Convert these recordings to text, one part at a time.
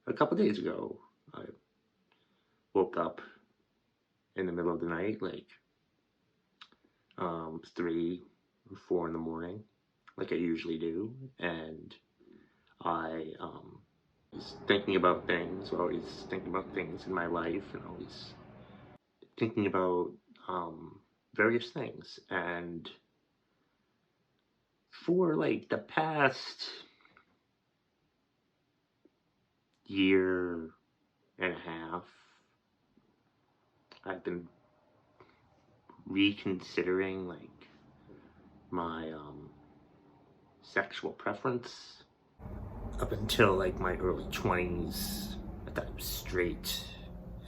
a couple days ago, I woke up in the middle of the night, like 3 or 4 in the morning, like I usually do, and I was thinking about things, always thinking about things in my life, and always thinking about various things. And for like the past year and a half, I've been reconsidering like my sexual preference. Up until like my early 20s, I thought I was straight,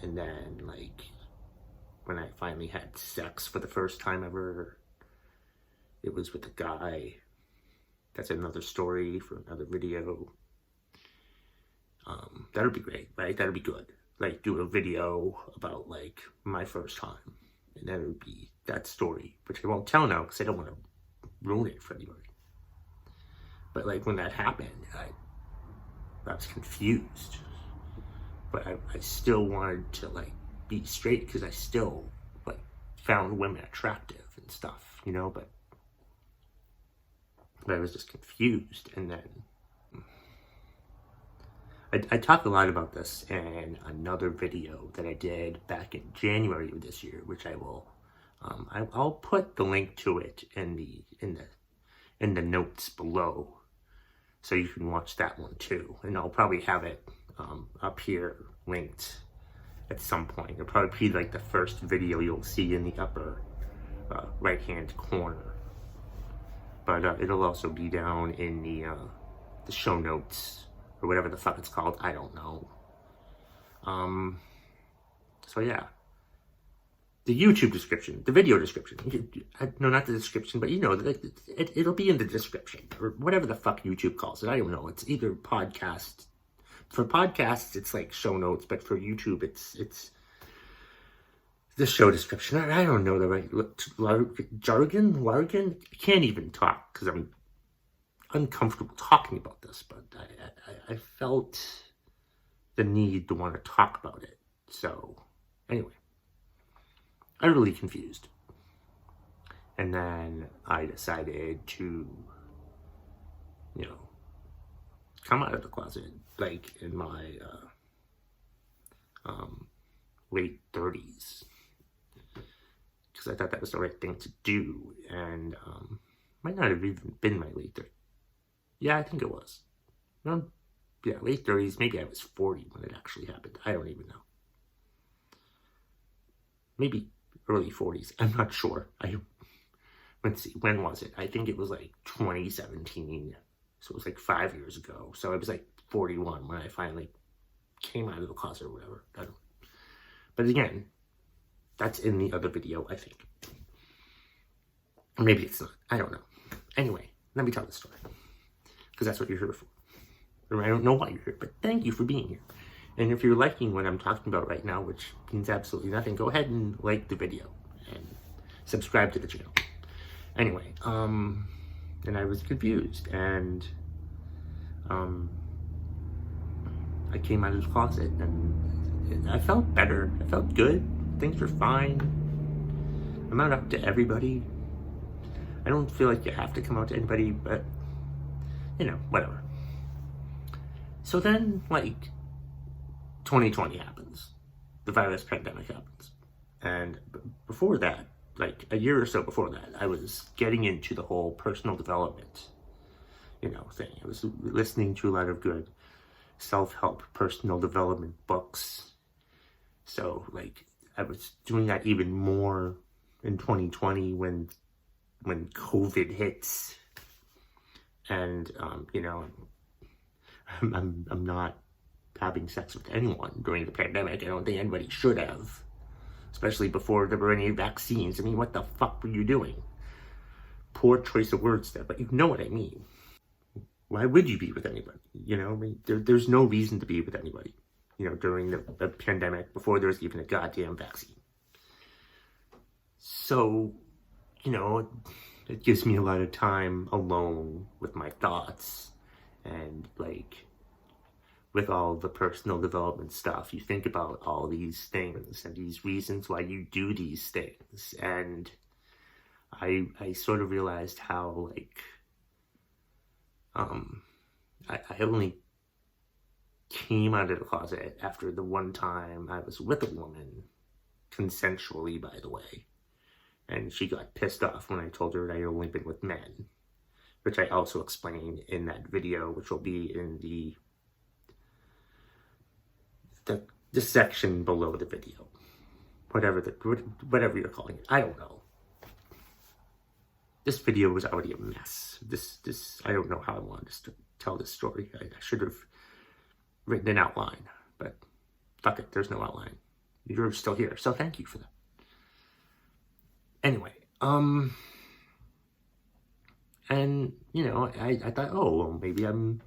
and then like when I finally had sex for the first time ever, it was with a guy. That's another story for another video. That'll be great, right? That'll be good. Like do a video about like my first time, and that would be that story, which I won't tell now because I don't want to ruin it for anybody. But like when that happened, I was confused, but I still wanted to like be straight because I still like found women attractive and stuff, you know. But I was just confused, and then I talk a lot about this in another video that I did back in January of this year, which I will, I'll put the link to it in the notes below, so you can watch that one too. And I'll probably have it up here linked at some point. It'll probably be like the first video you'll see in the upper right hand corner. But it'll also be down in the show notes, or whatever the fuck it's called. I don't know. So yeah. The YouTube description, the video description. No, not the description, but you know, it'll be in the description, or whatever the fuck YouTube calls it. I don't know. It's either podcast. For podcasts, it's like show notes, but for YouTube, it's the show description. I don't know the right jargon. I can't even talk because I'm uncomfortable talking about this, but I felt the need to want to talk about it. So anyway, I'm really confused. And then I decided to, you know, come out of the closet like in my late 30s, because I thought that was the right thing to do. And might not have even been my late 30s. Yeah, I think it was. Yeah, late 30s. Maybe I was 40 when it actually happened. I don't even know. Maybe early 40s. I'm not sure. Let's see. When was it? I think it was like 2017. So it was like 5 years ago. So I was like 41 when I finally came out of the closet or whatever. I don't know. But again, that's in the other video, I think. Or maybe it's not. I don't know. Anyway, let me tell the story, because that's what you're here for. Or I don't know why you're here, but thank you for being here. And if you're liking what I'm talking about right now, which means absolutely nothing, go ahead and like the video and subscribe to the channel. Anyway, and I was confused, and I came out of the closet, and I felt better. I felt good. Things were fine. I'm not up to everybody. I don't feel like you have to come out to anybody, but you know, whatever. So then, like, 2020 happens. The virus pandemic happens. And before that, like a year or so before that, I was getting into the whole personal development, you know, thing. I was listening to a lot of good self-help personal development books. So, like, I was doing that even more in 2020 when COVID hits. And, you know, I'm not having sex with anyone during the pandemic. I don't think anybody should have, especially before there were any vaccines. I mean, what the fuck were you doing? Poor choice of words there, but you know what I mean. Why would you be with anybody? You know, I mean, there's no reason to be with anybody, you know, during the pandemic, before there was even a goddamn vaccine. So, you know, it gives me a lot of time alone with my thoughts, and like with all the personal development stuff. You think about all these things and these reasons why you do these things. And I sort of realized how, like, I only came out of the closet after the one time I was with a woman, consensually, by the way. And she got pissed off when I told her that I only been with men, which I also explained in that video, which will be in the section below the video, whatever you're calling it. I don't know. This video was already a mess. I don't know how I wanted to tell this story. I should have written an outline, but fuck it, there's no outline. You're still here, so thank you for that. Anyway, and you know, I thought, oh, well, maybe I'm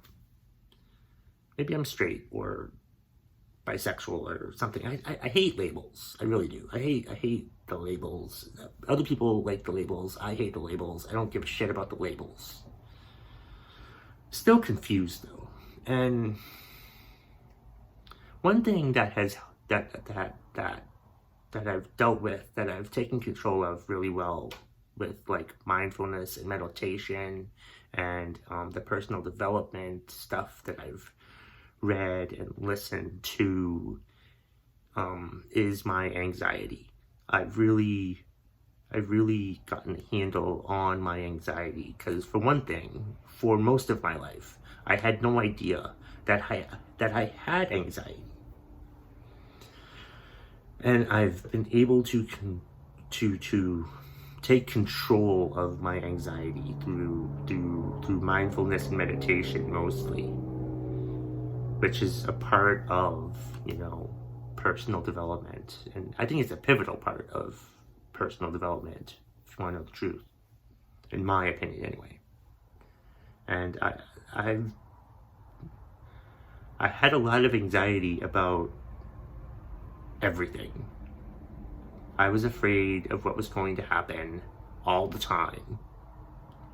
straight or bisexual or something. I hate labels. I really do. I hate the labels. Other people like the labels. I hate the labels. I don't give a shit about the labels. Still confused though. And one thing that I've dealt with, that I've taken control of really well with, like, mindfulness and meditation and the personal development stuff that I've read and listened to, is my anxiety. I've really gotten a handle on my anxiety, because for one thing, for most of my life, I had no idea that I had anxiety. And I've been able to take control of my anxiety through mindfulness and meditation mostly, which is a part of, you know, personal development. And I think it's a pivotal part of personal development, if you want to know the truth, in my opinion anyway. And I had a lot of anxiety about everything. I was afraid of what was going to happen all the time,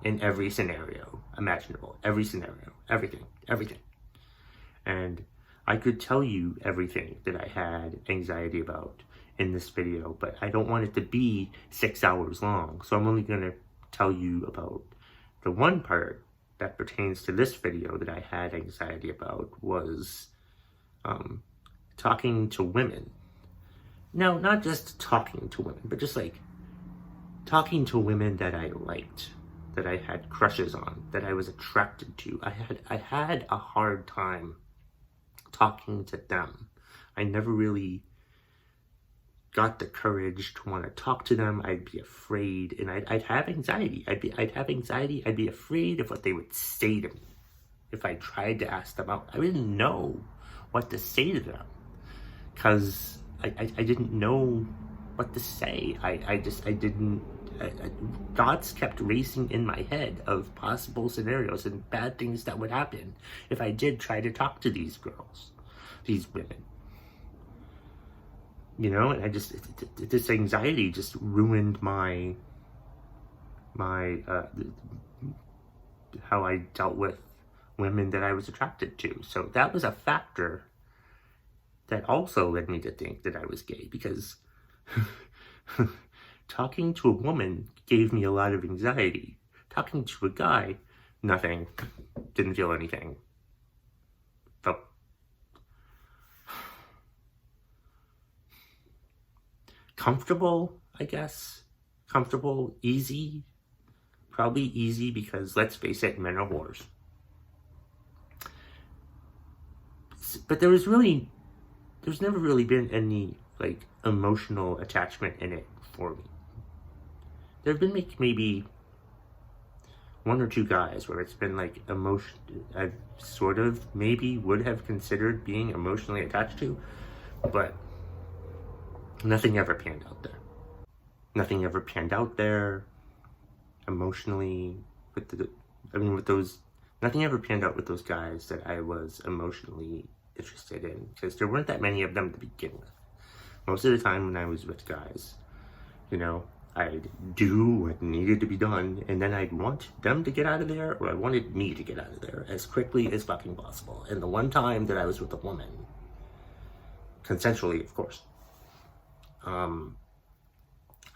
in every scenario imaginable, every scenario, everything. And I could tell you everything that I had anxiety about in this video, but I don't want it to be 6 hours long. So I'm only going to tell you about the one part that pertains to this video that I had anxiety about, was talking to women. No, not just talking to women, but just like talking to women that I liked, that I had crushes on, that I was attracted to. I had a hard time talking to them. I never really got the courage to want to talk to them. I'd be afraid, and I'd have anxiety. I'd have anxiety. I'd be afraid of what they would say to me if I tried to ask them out. I didn't know what to say to them, because I didn't know what to say. Thoughts kept racing in my head of possible scenarios and bad things that would happen if I did try to talk to these girls, these women. You know, and this anxiety just ruined my how I dealt with women that I was attracted to. So that was a factor that also led me to think that I was gay, because talking to a woman gave me a lot of anxiety. Talking to a guy, nothing. Didn't feel anything. Felt comfortable, I guess. Comfortable, easy. Probably easy because, let's face it, men are whores. But there's never really been any, like, emotional attachment in it for me. There have been maybe one or two guys where it's been like emotion, I sort of maybe would have considered being emotionally attached to, but nothing ever panned out there. Nothing ever panned out there emotionally nothing ever panned out with those guys that I was emotionally interested in, because there weren't that many of them to begin with. Most of the time when I was with guys, you know, I'd do what needed to be done, and then I'd want them to get out of there, or I wanted me to get out of there as quickly as fucking possible. And the one time that I was with a woman, consensually, of course, I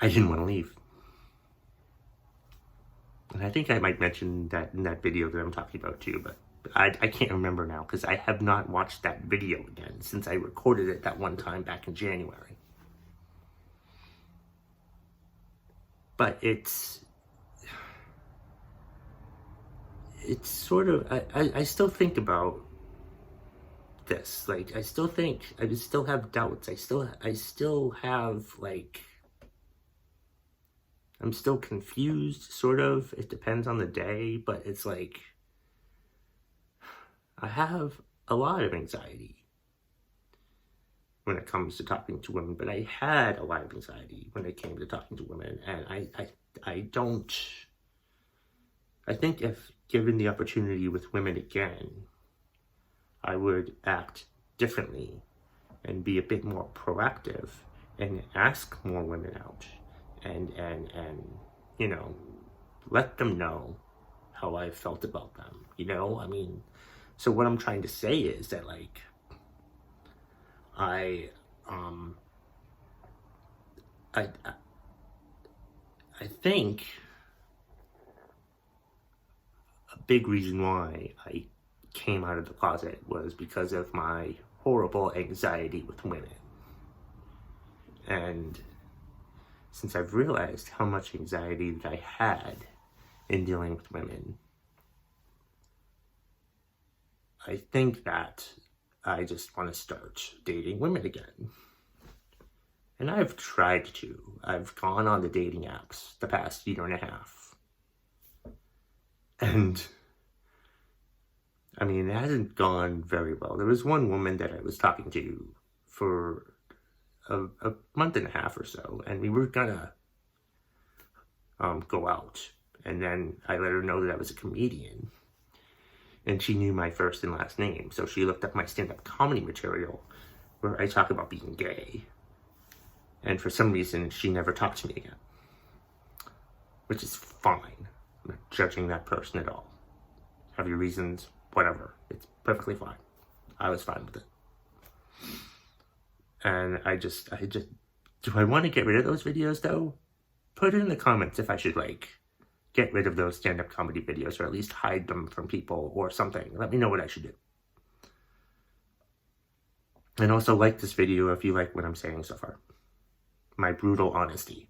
didn't want to leave. And I think I might mention that in that video that I'm talking about too, but I can't remember now because I have not watched that video again since I recorded it that one time back in January. But it's sort of, I still think about this. Like, I still have doubts. I still have, like, I'm still confused, sort of. It depends on the day, but it's like, I have a lot of anxiety when it comes to talking to women, but I had a lot of anxiety when it came to talking to women, and I think if given the opportunity with women again, I would act differently and be a bit more proactive and ask more women out and you know, let them know how I felt about them, you know? I mean, so what I'm trying to say is that, like, I think a big reason why I came out of the closet was because of my horrible anxiety with women. And since I've realized how much anxiety that I had in dealing with women, I think that I just want to start dating women again. And I've tried to. I've gone on the dating apps the past year and a half. And I mean, it hasn't gone very well. There was one woman that I was talking to for a month and a half or so, and we were gonna go out. And then I let her know that I was a comedian. And she knew my first and last name, so she looked up my stand-up comedy material where I talk about being gay. And for some reason, she never talked to me again. Which is fine. I'm not judging that person at all. Have your reasons, whatever. It's perfectly fine. I was fine with it. And I just, do I want to get rid of those videos though? Put it in the comments if I should, like, get rid of those stand-up comedy videos, or at least hide them from people or something. Let me know what I should do. And also like this video if you like what I'm saying so far. My brutal honesty.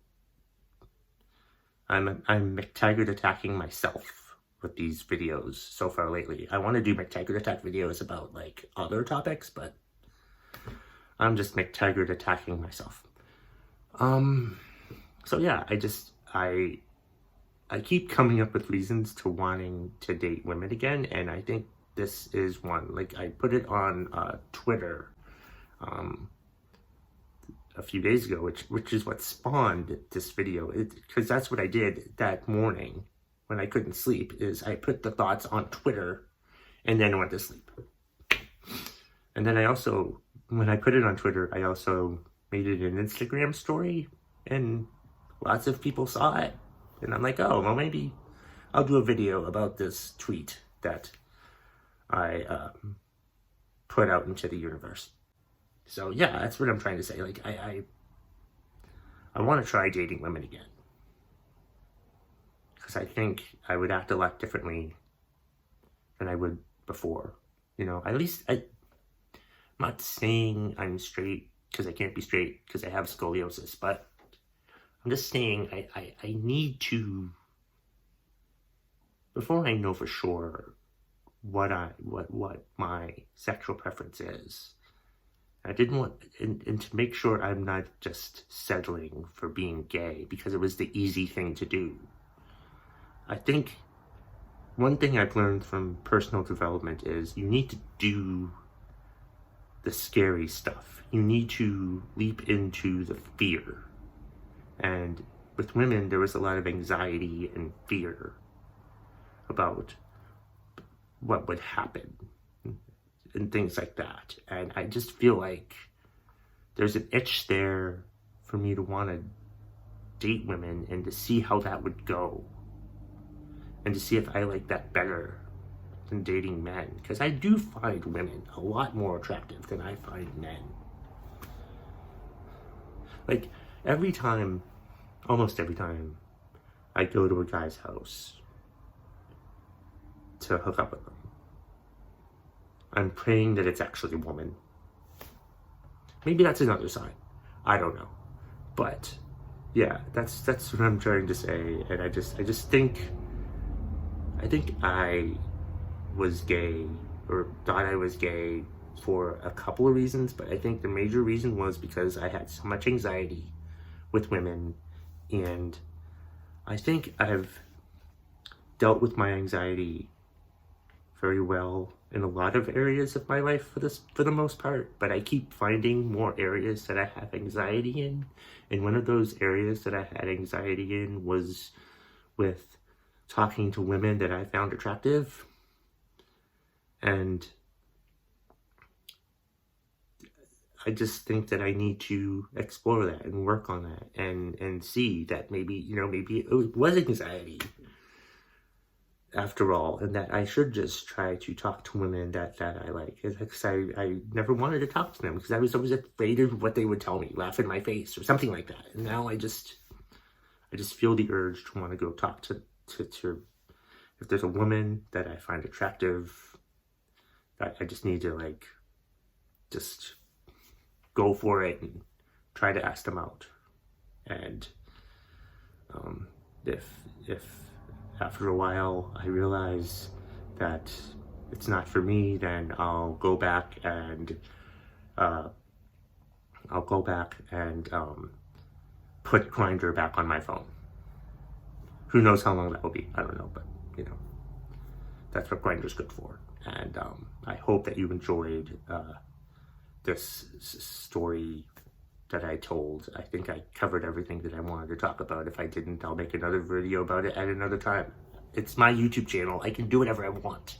I'm McTaggart attacking myself with these videos so far lately. I want to do McTaggart Attack videos about, like, other topics, but I'm just McTaggart attacking myself. So yeah, I keep coming up with reasons to wanting to date women again, and I think this is one. Like, I put it on Twitter a few days ago, which is what spawned this video, because that's what I did that morning when I couldn't sleep, is I put the thoughts on Twitter and then went to sleep. And then I also, when I put it on Twitter, I also made it an Instagram story, and lots of people saw it. And I'm like, oh, well, maybe I'll do a video about this tweet that I put out into the universe. So yeah, that's what I'm trying to say. Like, I want to try dating women again. Because I think I would act a lot differently than I would before. You know, at least I'm not saying I'm straight because I can't be straight because I have scoliosis, but I'm just saying I need to, before I know for sure what my sexual preference is, I didn't want, and to make sure I'm not just settling for being gay because it was the easy thing to do. I think one thing I've learned from personal development is you need to do the scary stuff. You need to leap into the fear. And with women, there was a lot of anxiety and fear about what would happen and things like that. And I just feel like there's an itch there for me to want to date women and to see how that would go. And to see if I like that better than dating men. Because I do find women a lot more attractive than I find men. Like, almost every time I go to a guy's house to hook up with them, I'm praying that it's actually a woman. Maybe that's another sign. I don't know. But yeah, that's what I'm trying to say. And I just think I was gay, or thought I was gay, for a couple of reasons, but I think the major reason was because I had so much anxiety with women, and I think I've dealt with my anxiety very well in a lot of areas of my life for the most part, but I keep finding more areas that I have anxiety in, and one of those areas that I had anxiety in was with talking to women that I found attractive. And I just think that I need to explore that and work on that and see that maybe it was anxiety after all, and that I should just try to talk to women that I like. Because I never wanted to talk to them because I was always afraid of what they would tell me, laugh in my face or something like that. And now I just feel the urge to want to go talk to if there's a woman that I find attractive, I just need to just go for it and try to ask them out. And if after a while I realize that it's not for me, then I'll go back and put Grindr back on my phone. Who knows how long that will be? I don't know, but that's what Grindr's good for. And I hope that you enjoyed this story that I told. I think I covered everything that I wanted to talk about. If I didn't, I'll make another video about it at another time. It's my YouTube channel. I can do whatever I want.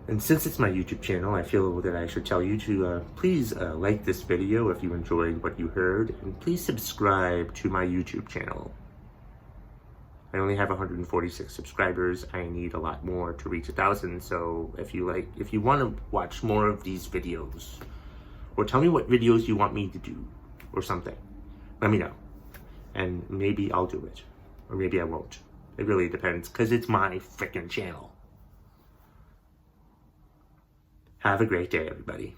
And since it's my YouTube channel, I feel that I should tell you to please like this video if you enjoyed what you heard, and please subscribe to my YouTube channel. I only have 146 subscribers. I need a lot more to reach 1,000. So if you want to watch more of these videos, or tell me what videos you want me to do or something, let me know. And maybe I'll do it, or maybe I won't. It really depends, because it's my freaking channel. Have a great day, everybody.